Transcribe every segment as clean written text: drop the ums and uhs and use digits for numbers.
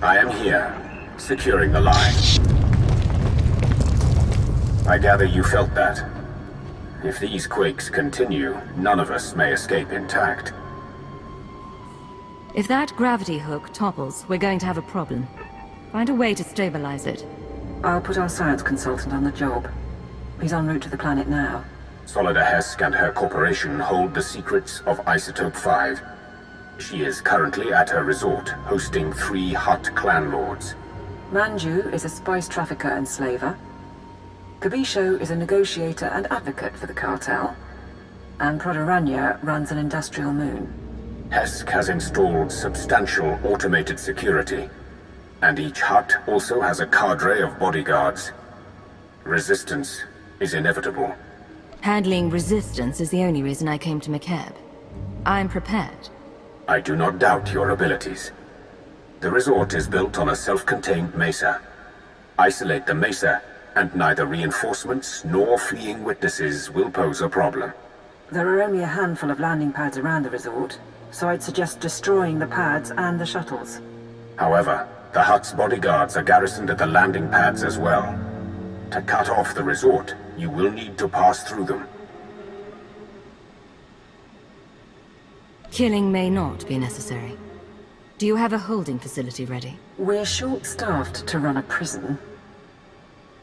I am here, securing the line. I gather you felt that. If these quakes continue, none of us may escape intact. If that gravity hook topples, we're going to have a problem. Find a way to stabilize it. I'll put our science consultant on the job. He's en route to the planet now. Solida Hesk and her corporation hold the secrets of Isotope 5. She is currently at her resort, hosting 3 Hutt clan lords. Manju is a spice trafficker and slaver. Kabisho is a negotiator and advocate for the cartel. And Prodorania runs an industrial moon. Hesk has installed substantial automated security, and each Hutt also has a cadre of bodyguards. Resistance is inevitable. Handling resistance is the only reason I came to Makeb. I'm prepared. I do not doubt your abilities. The resort is built on a self-contained mesa. Isolate the mesa, and neither reinforcements nor fleeing witnesses will pose a problem. There are only a handful of landing pads around the resort, so I'd suggest destroying the pads and the shuttles. However, the Hutt's bodyguards are garrisoned at the landing pads as well. To cut off the resort, you will need to pass through them. Killing may not be necessary. Do you have a holding facility ready? We're short-staffed to run a prison,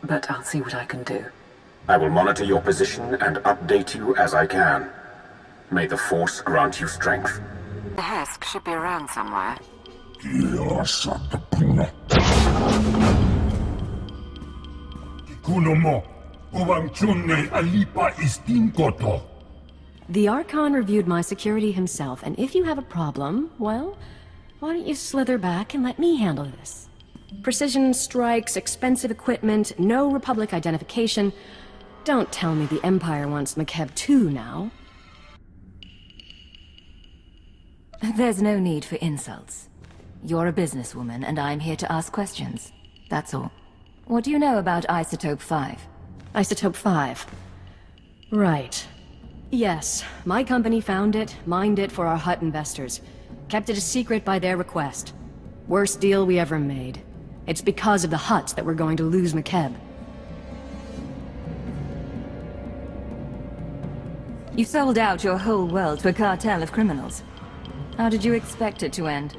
but I'll see what I can do. I will monitor your position and update you as I can. May the Force grant you strength. The Hesk should be around somewhere. The Archon reviewed my security himself, and if you have a problem, well, why don't you slither back and let me handle this? Precision strikes, expensive equipment, no Republic identification. Don't tell me the Empire wants Makeb too now. There's no need for insults. You're a businesswoman, and I'm here to ask questions. That's all. What do you know about Isotope 5? Isotope 5. Right. Yes, my company found it, mined it for our Hutt investors. Kept it a secret by their request. Worst deal we ever made. It's because of the Hutts that we're going to lose Makeb. You sold out your whole world to a cartel of criminals. How did you expect it to end?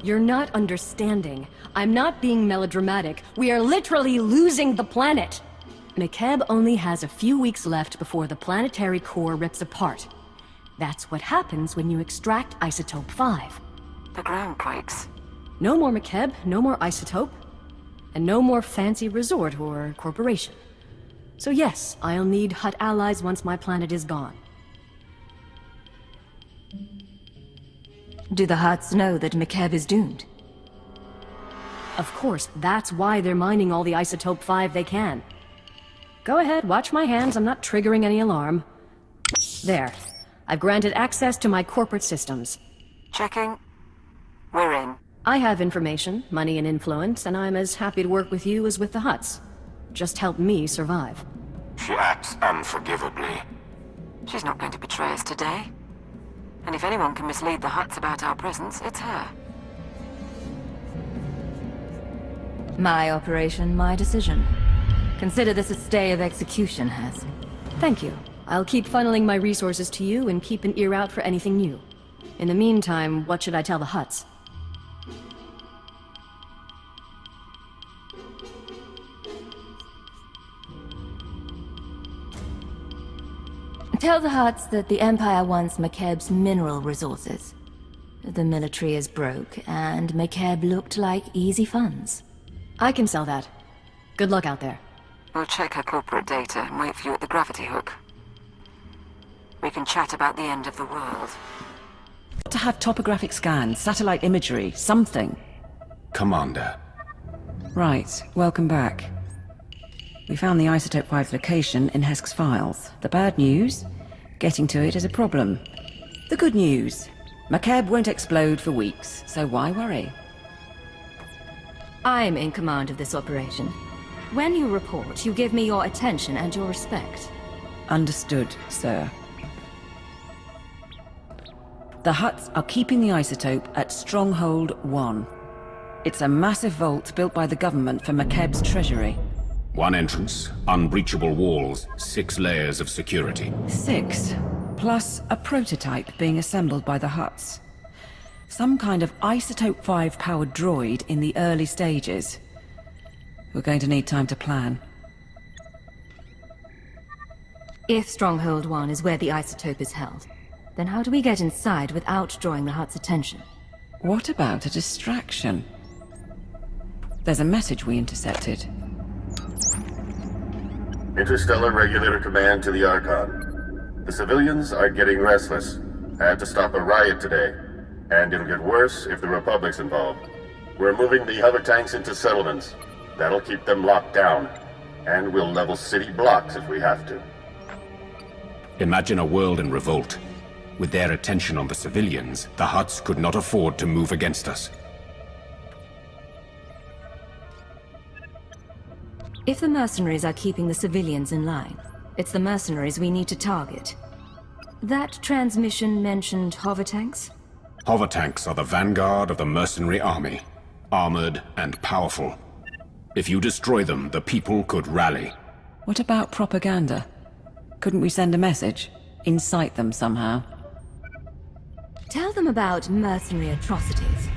You're not understanding. I'm not being melodramatic. We are literally losing the planet! Makeb only has a few weeks left before the planetary core rips apart. That's what happens when you extract Isotope 5. The ground quakes. No more Makeb, no more Isotope, and no more fancy resort or corporation. So yes, I'll need Hutt allies once my planet is gone. Do the Hutts know that Makeb is doomed? Of course, that's why they're mining all the Isotope 5 they can. Go ahead, watch my hands, I'm not triggering any alarm. There. I've granted access to my corporate systems. Checking. We're in. I have information, money and influence, and I'm as happy to work with you as with the Hutts. Just help me survive. She acts unforgivably. She's not going to betray us today. And if anyone can mislead the Hutts about our presence, it's her. My operation, my decision. Consider this a stay of execution, Hesk. Thank you. I'll keep funneling my resources to you and keep an ear out for anything new. In the meantime, what should I tell the Hutts? Tell the Hutts that the Empire wants Makeb's mineral resources. The military is broke, and Makeb looked like easy funds. I can sell that. Good luck out there. We'll check her corporate data and wait for you at the gravity hook. We can chat about the end of the world. To have topographic scans, satellite imagery, something. Commander. Right, welcome back. We found the Isotope 5's location in Hesk's files. The bad news? Getting to it is a problem. The good news? Makeb won't explode for weeks, so why worry? I'm in command of this operation. When you report, you give me your attention and your respect. Understood, sir. The Hutts are keeping the isotope at Stronghold 1. It's a massive vault built by the government for Makeb's treasury. One entrance, unbreachable walls, 6 layers of security. 6, plus a prototype being assembled by the Hutts. Some kind of Isotope 5 powered droid in the early stages. We're going to need time to plan. If Stronghold 1 is where the isotope is held, then how do we get inside without drawing the Hutt's attention? What about a distraction? There's a message we intercepted. Interstellar Regulator Command to the Archon. The civilians are getting restless. Had to stop a riot today. And it'll get worse if the Republic's involved. We're moving the hover tanks into settlements. That'll keep them locked down. And we'll level city blocks if we have to. Imagine a world in revolt. With their attention on the civilians, the Hutts could not afford to move against us. If the mercenaries are keeping the civilians in line, it's the mercenaries we need to target. That transmission mentioned hover tanks? Hover tanks are the vanguard of the mercenary army. Armored and powerful. If you destroy them, the people could rally. What about propaganda? Couldn't we send a message? Incite them somehow? Tell them about mercenary atrocities,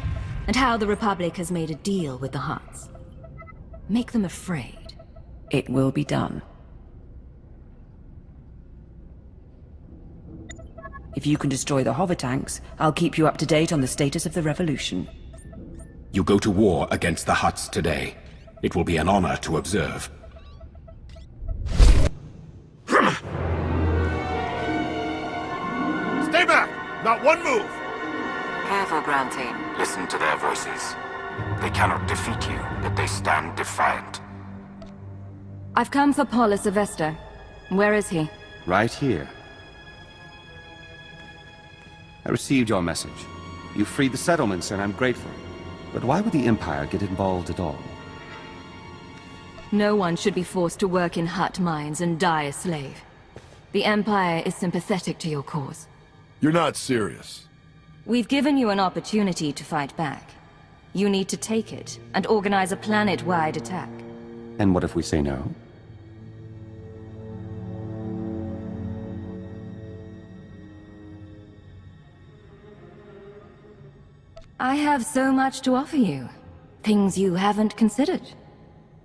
and how the Republic has made a deal with the Hutts. Make them afraid. It will be done. If you can destroy the hover tanks, I'll keep you up to date on the status of the revolution. You go to war against the Hutts today. It will be an honor to observe. Stay back! Not one move! Careful, ground team. Listen to their voices. They cannot defeat you, but they stand defiant. I've come for Paulus Avesta. Where is he? Right here. I received your message. You freed the settlements, and I'm grateful. But why would the Empire get involved at all? No one should be forced to work in Hutt mines and die a slave. The Empire is sympathetic to your cause. You're not serious. We've given you an opportunity to fight back. You need to take it and organize a planet-wide attack. And what if we say no? I have so much to offer you. Things you haven't considered.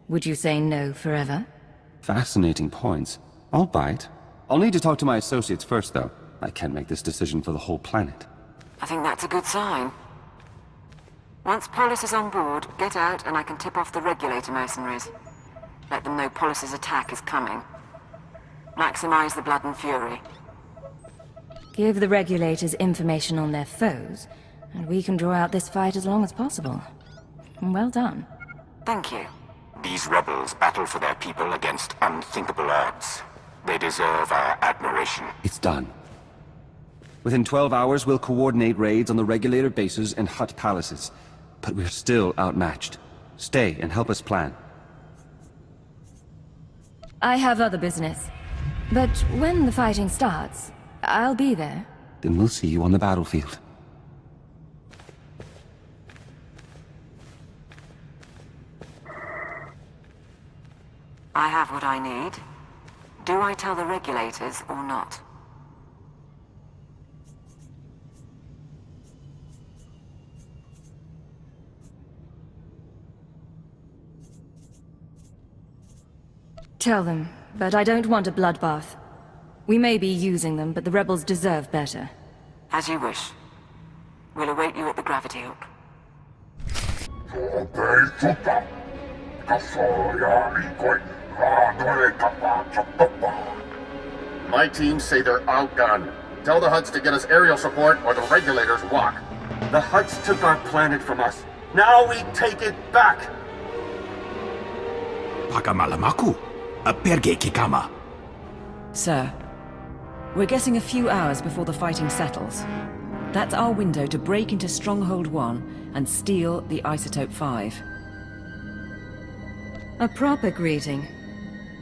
Would you say no forever? Fascinating points. I'll bite. I'll need to talk to my associates first, though. I can't make this decision for the whole planet. I think that's a good sign. Once Paulus is on board, get out and I can tip off the Regulator mercenaries. Let them know Paulus's attack is coming. Maximize the blood and fury. Give the Regulators information on their foes, and we can draw out this fight as long as possible. Well done. Thank you. These rebels battle for their people against unthinkable odds. They deserve our admiration. It's done. Within 12 hours, we'll coordinate raids on the Regulator bases and Hutt palaces. But we're still outmatched. Stay and help us plan. I have other business. But when the fighting starts, I'll be there. Then we'll see you on the battlefield. I have what I need. Do I tell the Regulators or not? Tell them, but I don't want a bloodbath. We may be using them, but the rebels deserve better. As you wish. We'll await you at the gravity hook. My teams say they're outgunned. Tell the Hutts to get us aerial support or the Regulators walk. The Hutts took our planet from us. Now we take it back! Pakamalamaku, perge kikama. Sir, we're getting a few hours before the fighting settles. That's our window to break into Stronghold 1 and steal the Isotope 5. A proper greeting.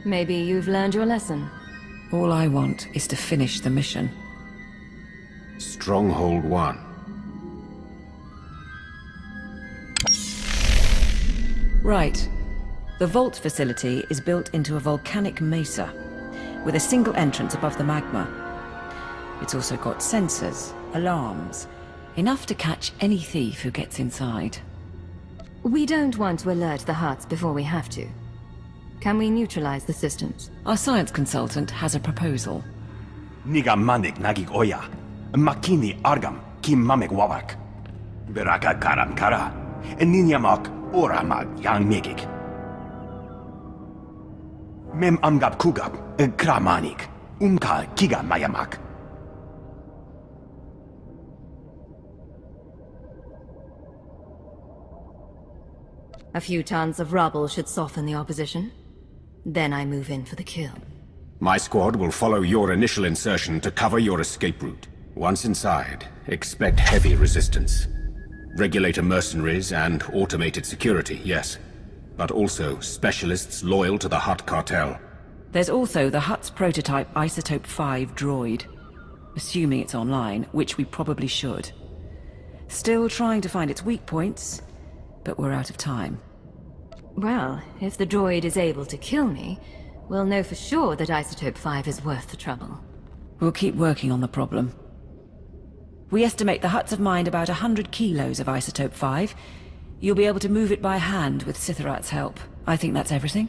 Maybe you've learned your lesson. All I want is to finish the mission. Stronghold 1. Right. The vault facility is built into a volcanic mesa, with a single entrance above the magma. It's also got sensors, alarms, enough to catch any thief who gets inside. We don't want to alert the Hutts before we have to. Can we neutralize the systems? Our science consultant has a proposal. Niga manik nagig oya. Makini argam kim mamek wawak. Beraka karam kara. Ninyamak oramag yang megik. Mem amgab kugab kramanik. Umka kiga mayamak. A few tons of rubble should soften the opposition. Then I move in for the kill. My squad will follow your initial insertion to cover your escape route. Once inside, expect heavy resistance. Regulator mercenaries and automated security, yes. But also specialists loyal to the Hutt Cartel. There's also the Hutt's prototype Isotope 5 droid. Assuming it's online, which we probably should. Still trying to find its weak points, but we're out of time. Well, if the droid is able to kill me, we'll know for sure that Isotope 5 is worth the trouble. We'll keep working on the problem. We estimate the Hutts have mined about 100 kilos of Isotope 5. You'll be able to move it by hand with Sitherath's help. I think that's everything.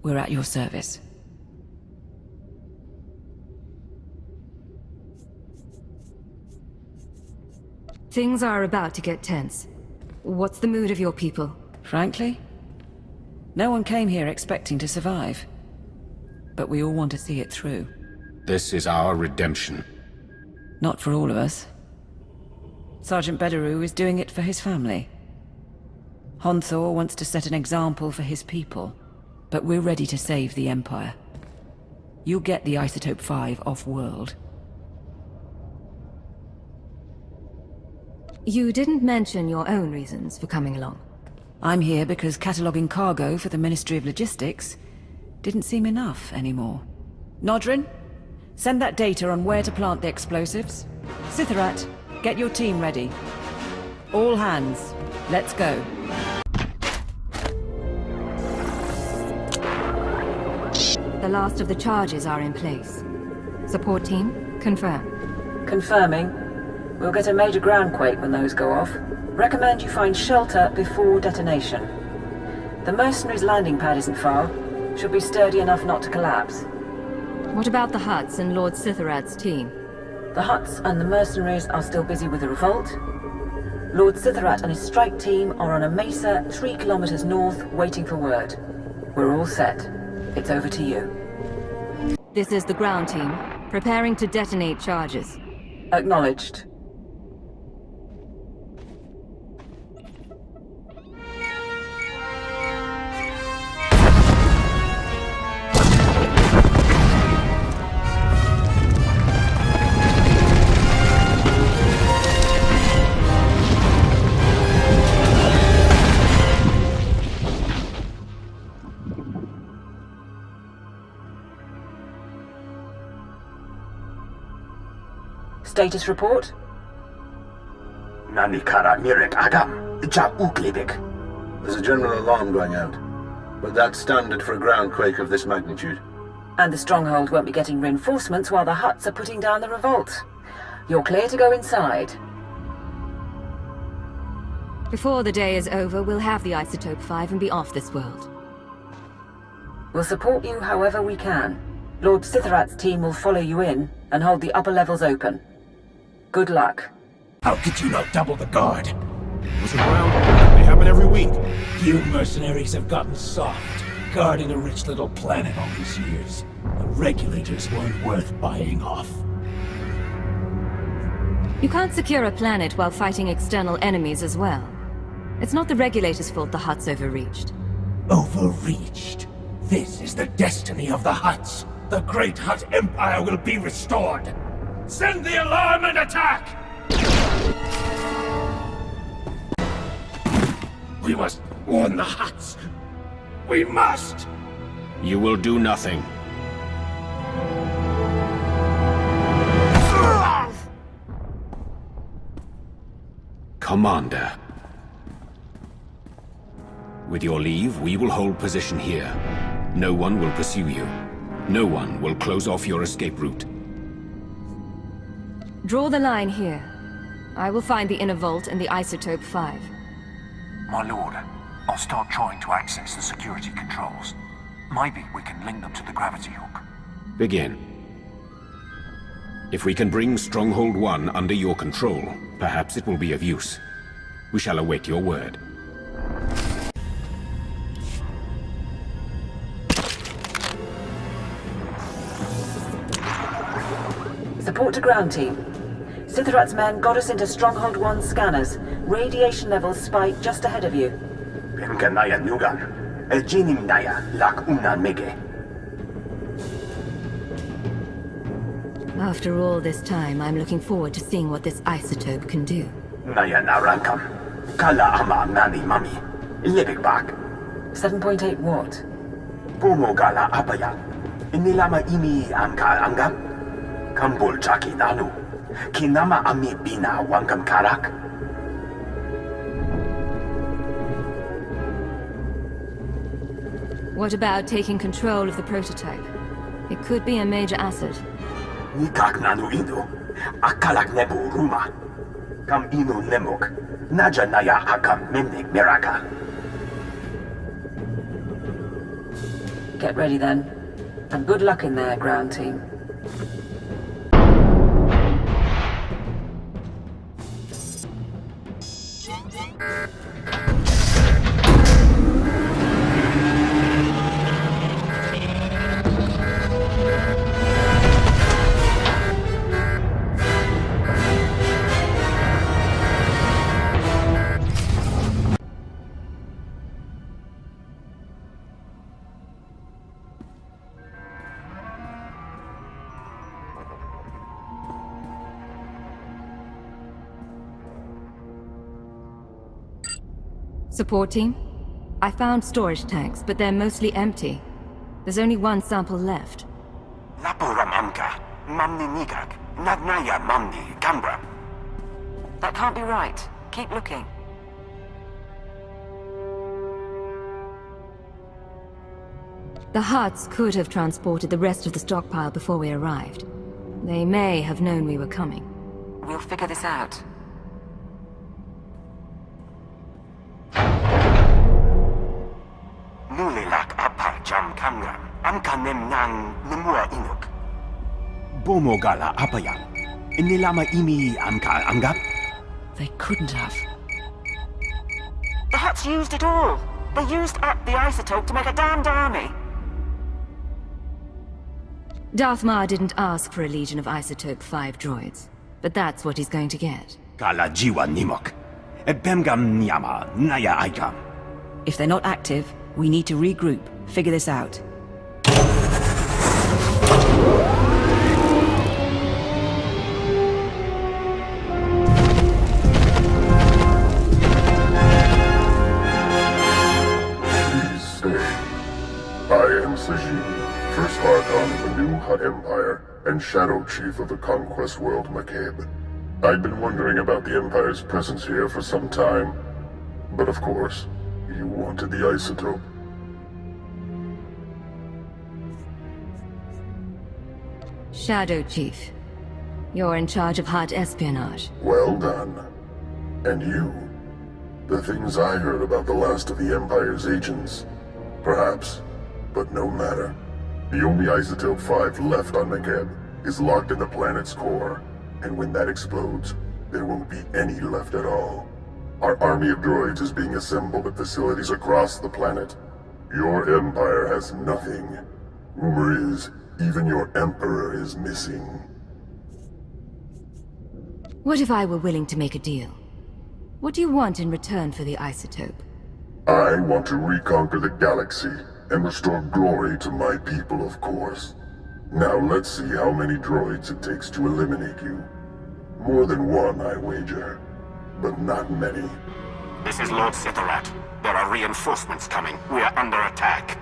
We're at your service. Things are about to get tense. What's the mood of your people? Frankly, no one came here expecting to survive. But we all want to see it through. This is our redemption. Not for all of us. Sergeant Bederu is doing it for his family. Honthor wants to set an example for his people. But we're ready to save the Empire. You'll get the Isotope 5 off-world. You didn't mention your own reasons for coming along. I'm here because cataloguing cargo for the Ministry of Logistics didn't seem enough anymore. Nodrin, send that data on where to plant the explosives. Sitherath, get your team ready. All hands, let's go. The last of the charges are in place. Support team, confirm. Confirming. We'll get a major groundquake when those go off. Recommend you find shelter before detonation. The mercenaries' landing pad isn't far. Should be sturdy enough not to collapse. What about the Hutts and Lord Sitherath's team? The Hutts and the mercenaries are still busy with the revolt. Lord Sitherath and his strike team are on a mesa 3 kilometers north, waiting for word. We're all set. It's over to you. This is the ground team, preparing to detonate charges. Acknowledged. Status report? Nanikara mirek agam. Ja uklibik. There's a general alarm going out, but that's standard for a groundquake of this magnitude. And the stronghold won't be getting reinforcements while the Hutts are putting down the revolt. You're clear to go inside. Before the day is over, we'll have the Isotope 5 and be off this world. We'll support you however we can. Lord Sitherath's team will follow you in and hold the upper levels open. Good luck. How could you not double the guard? What's around? They happen every week. You mercenaries have gotten soft, guarding a rich little planet all these years. The regulators weren't worth buying off. You can't secure a planet while fighting external enemies as well. It's not the regulators' fault the Hutts overreached. Overreached? This is the destiny of the Hutts. The great Hutt Empire will be restored. Send the alarm and attack! We must warn the Hutts. We must! You will do nothing. Commander. With your leave, we will hold position here. No one will pursue you. No one will close off your escape route. Draw the line here. I will find the inner vault and the Isotope 5. My lord, I'll start trying to access the security controls. Maybe we can link them to the gravity hook. Begin. If we can bring Stronghold 1 under your control, perhaps it will be of use. We shall await your word. Support to ground team. Sithrat's men got us into Stronghold 1 scanners. Radiation levels spike just ahead of you. Penkanaya Nugan. Ejinim Naya, Lak Unan Mege. After all this time, I'm looking forward to seeing what this isotope can do. Naya Narankam. Kala Ama Nani Mami. Libik Bak. 7.8 watt. Bumo Gala Apaya. Inilama Imi Amka Angam. Kambul Chaki Nanu. Kinama Ami Bina Wankam Karak. What about taking control of the prototype? It could be a major asset. Nikak Nanu Inu. Akalak Nebu Ruma. Kam Inu Nemuk. Naja Naya Akam Memnik Miraka. Get ready then. And good luck in there, ground team. Support team? I found storage tanks, but they're mostly empty. There's only one sample left. Lapuram Amka. Mamni Nikak. Nagnaya Mamni Gambra. That can't be right. Keep looking. The Hutts could have transported the rest of the stockpile before we arrived. They may have known we were coming. We'll figure this out. Nulilak Apa Jam Kamram. Amka Nemnang Nemua Inuk. Bumo Gala Apaya. Inilama Imi Amka Angap. They couldn't have. The Hutts used it all. They used up the isotope to make a damned army. Darth Mar didn't ask for a legion of Isotope 5 droids, but that's what he's going to get. Kala Jiwa Nimok. Ebemgam Nyama Naya Aikam. If they're not active, we need to regroup, figure this out. Please stay. I am Sajid, First Archon of the new Hutt Empire and Shadow Chief of the Conquest World Makeb. I'd been wondering about the Empire's presence here for some time, but of course, you wanted the isotope. Shadow Chief. You're in charge of Hutt espionage. Well done. And you? The things I heard about the last of the Empire's agents. Perhaps, but no matter. The only Isotope 5 left on Makeb is locked in the planet's core, and when that explodes, there won't be any left at all. Our army of droids is being assembled at facilities across the planet. Your Empire has nothing. Rumor is, even your Emperor is missing. What if I were willing to make a deal? What do you want in return for the isotope? I want to reconquer the galaxy and restore glory to my people, of course. Now let's see how many droids it takes to eliminate you. More than one, I wager. But not many. This is Lord Sithrat. There are reinforcements coming. We are under attack.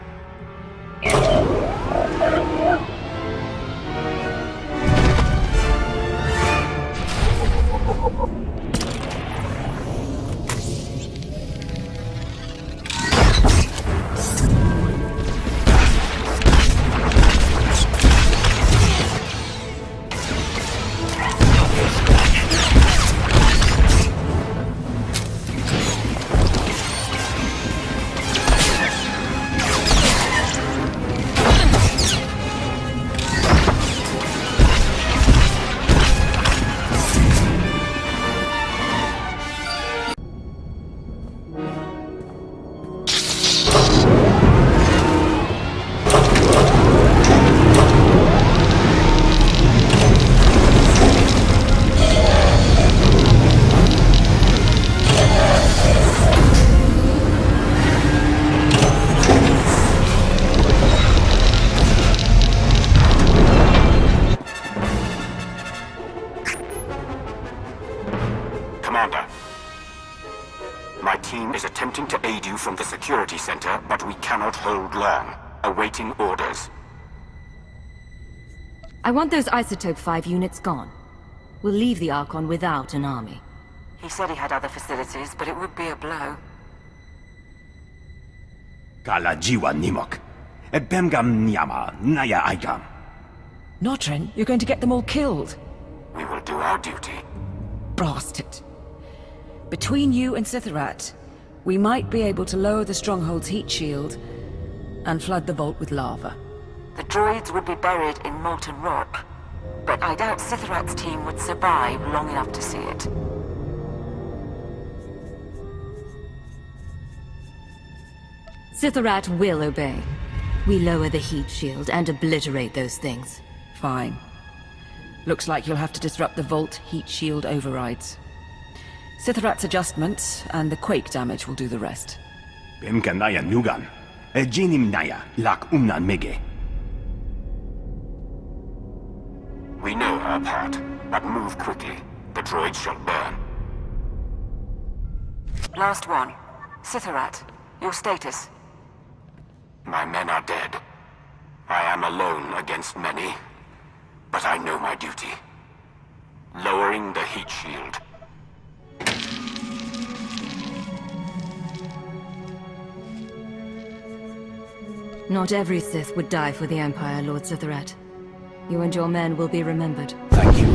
My team is attempting to aid you from the security center, but we cannot hold long. Awaiting orders. I want those Isotope 5 units gone. We'll leave the Archon without an army. He said he had other facilities, but it would be a blow. Kala jiwa nimok. Ebemgam nyama naya aigam. Notrin, you're going to get them all killed. We will do our duty. Bastard. Between you and Sitharat, we might be able to lower the Stronghold's heat shield and flood the vault with lava. The droids would be buried in molten rock, but I doubt Sitharat's team would survive long enough to see it. Sitharat will obey. We lower the heat shield and obliterate those things. Fine. Looks like you'll have to disrupt the vault heat shield overrides. Sitharat's adjustments and the quake damage will do the rest. Bemka naya nugan. Ejinim naya lak umnan mege. We know our part, but move quickly. The droids shall burn. Last one. Sitharat, your status. My men are dead. I am alone against many, but I know my duty. Lowering the heat shield. Not every Sith would die for the Empire, Lord Sitharat. You and your men will be remembered. Thank you.